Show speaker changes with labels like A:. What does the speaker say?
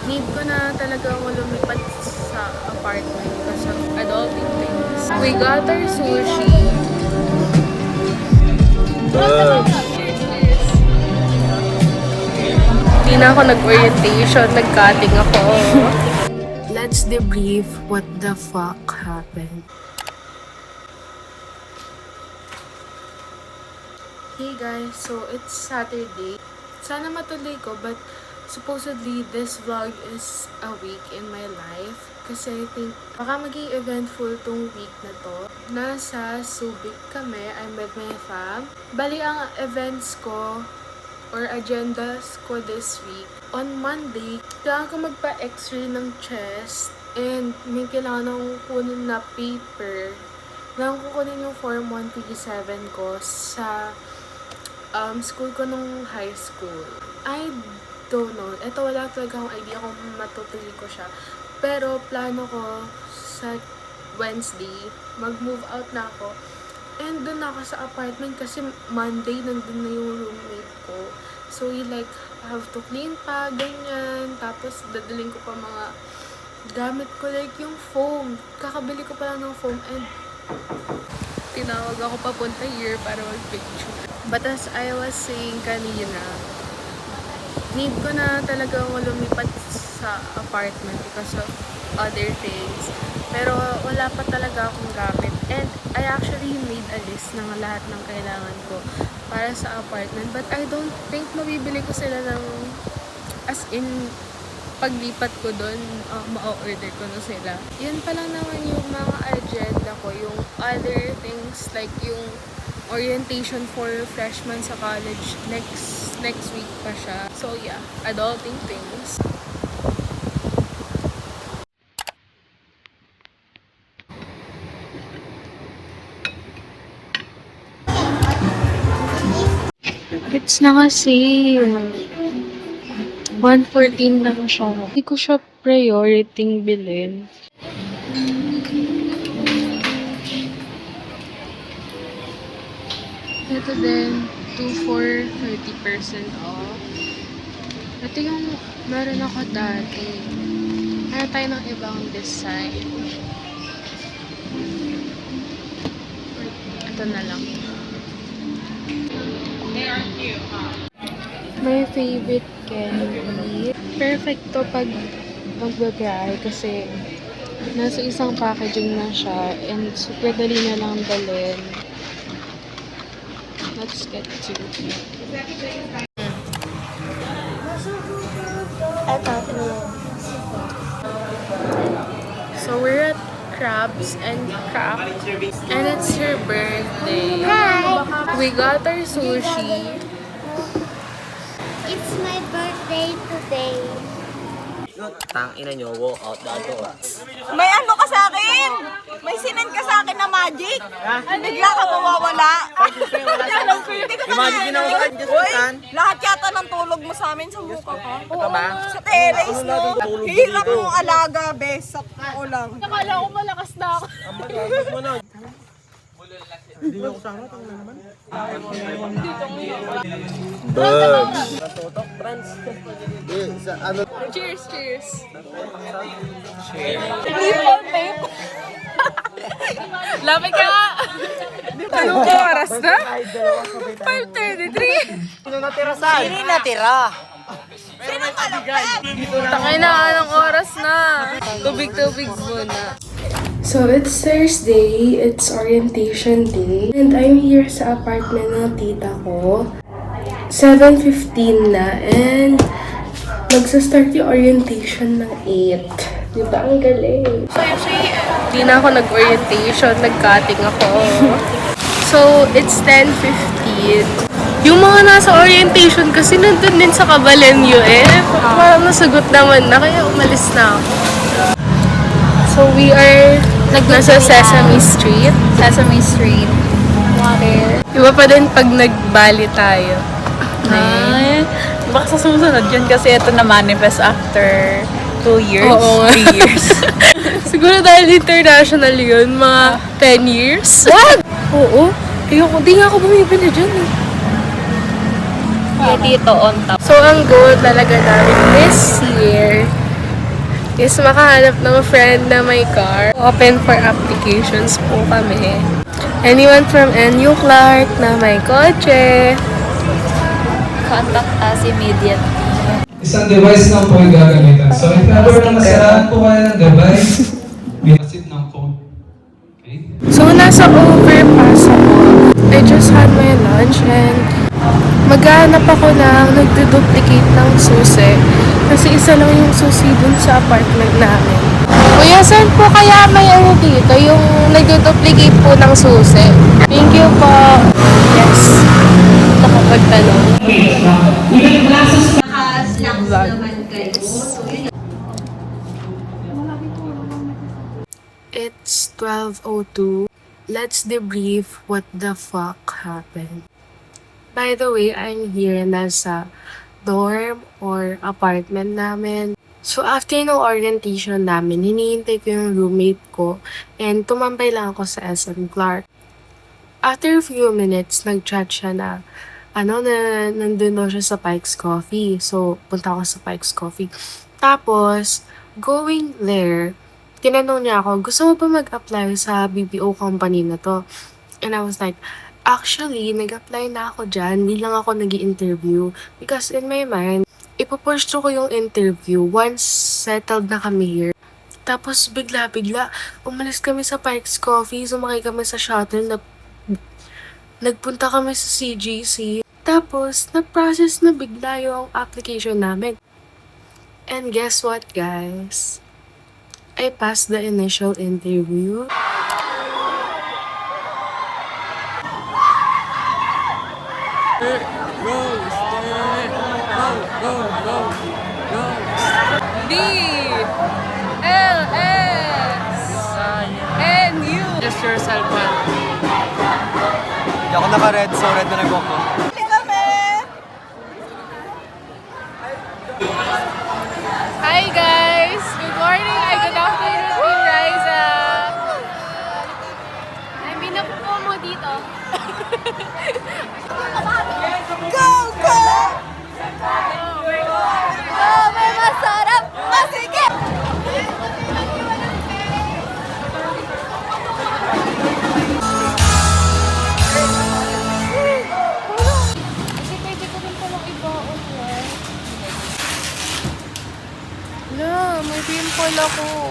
A: Need ko na talaga lumipat sa apartment kasi of adulting things. We got our sushi. Hindi na ako nag-orientation, nag-cutting ako. Let's debrief what the fuck happened. Hey guys, so it's Saturday. Sana matuloy ko, but supposedly this vlog is a week in my life. Kasi I think baka maging eventful tong week na to. Nasa Subic kami, I'm with my fam. Bali ang events ko or agendas ko this week. On Monday, kailangan ko magpa-x-ray ng chest and may kailangan akong kunin na paper. Kailangan ko kunin yung Form 137 ko sa school ko nung high school. I don't know. Ito wala talaga akong idea kung matutuloy ko siya. Pero plano ko sa Wednesday, mag-move out na ako. And doon ako sa apartment kasi Monday nandun na yung roommate ko. So we like have to clean pa, ganyan. Tapos dadaling ko pa mga gamit ko like yung foam. Kakabili ko pa lang ng foam and tinawag ako papunta here para mag-picture. But as I was saying kanina, need ko na talaga lumipat sa apartment because of other things. Pero wala pa talaga akong gamit. And I actually made a list ng lahat ng kailangan ko para sa apartment. But I don't think mabibili ko sila ng, as in, paglipat ko doon, ma-order ko na sila. Yun pa lang naman yung mga agenda ko. Yung other things like yung orientation for freshmen sa college next week pa siya. So yeah, adulting things. It's na kasi 114 lang siya. Hindi ko siya priority bilhin. Ito din, 2 for 30% off. Ito yung meron ako dati. Kaya tayo ng ibang design. Ito na lang. My favorite candy. Perfect to pag magbabiyahe kasi nasa isang packaging na siya and super dali na lang dalhin. Let's get to it. So we're at Crabs and Craft and it's her birthday.
B: Hi!
A: We got our sushi.
B: It's my birthday today.
C: Tangina nyo, walk out the door.
D: May ano ka sa akin? May sinend ka sa akin na magic? Bigla ka mawawala. Hindi ka
C: Imagine din ako sa akin, just saan?
D: Lahat yata ng tulog mo sa amin sa mukha ka.
C: Ito ba?
D: Sa terrace, no?
C: Tulog
D: Hirap
C: dito.
D: mong alaga, besak ko lang.
A: Nakala ko malakas na ako.
C: Hindi ako sama, tanga naman. Natutok, friends.
A: Cheers, cheers. Lapit ka nga! Anong oras na? 5:33.
C: Sino natira sa'yo?
D: Sino natira? Sino malapit?
A: Takay na, anong oras na? Tubig-tubig muna. So, it's Thursday. It's orientation day. And I'm here sa apartment ng tita ko. 7:15 na. And magsa-start yung orientation ng 8. Diba? Ang galing. So, actually, di na ako nag-orientation. Nag-cutting ako. So, it's 10:15. Yung mga nasa orientation kasi nandun din sa Cabalenyo eh. Parang nasagot naman na. Kaya umalis na ako. So, we are nasa Sesame Street.
E: Sesame Street. Water.
A: Iba pa din pag nagbali tayo.
E: Ay, baka sa susunod yun kasi ito na manifest after 2 years,
A: Oo nga.
E: 3 years.
A: Siguro dahil international yun, mga 10 years. What? Oo. Ayoko, di nga ako bumibili dyan eh.
E: Yung dito on top.
A: So, ang goal talaga namin this year is makahanap ng friend na may car. Open for applications po kami. Anyone from NU Clark na may kotse?
E: Contact us immediately.
F: Isang device lang po yung gagamitan. So if ever na nasiraan po kayo ng device, binasit ng code. Okay?
A: So, nasa overpass ako. I just had my lunch and maghahanap ako ng nagduduplicate ng susi. Kasi isa lang yung susi dun sa apartment namin. Kuya, saan po kaya may ano dito? Yung nagduduplicate po ng susi. Thank you po. Yes. Nakapagtanong. It's 12:02. Let's debrief what the fuck happened. By the way, I'm here nasa dorm or apartment namin. So, after ng orientation namin, hinihintay ko yung roommate ko and tumambay lang ako sa SM Clark. After a few minutes, nag-chat siya na nandun daw siya sa Pike's Coffee. So, punta ako sa Pike's Coffee. Tapos, going there, tinanong niya ako, gusto mo ba mag-apply sa BPO company na to? And I was like, actually, nag-apply na ako dyan. Hindi lang ako nag-i-interview. Because in my mind, ipapush ko yung interview once settled na kami here. Tapos, bigla-bigla, umalis kami sa Pike's Coffee, sumakay kami sa shuttle, nagpunta kami sa CGC. Tapos, na-process na bigla yung application namin. And guess what, guys? I passed the initial interview.
E: D-L-S-N-U.
C: Just yourself, man.
G: Hindi ako naka-red, so red na nag-walk ko.
D: Huli kami!
A: Hi guys! Good morning! Ay, good afternoon, Team Riza! I'm pinapupo mo dito.
D: Go! Go! Go! May masarap! Masikip!
A: Kasi pwede ko rin palang ibaon yan. May pimple ako.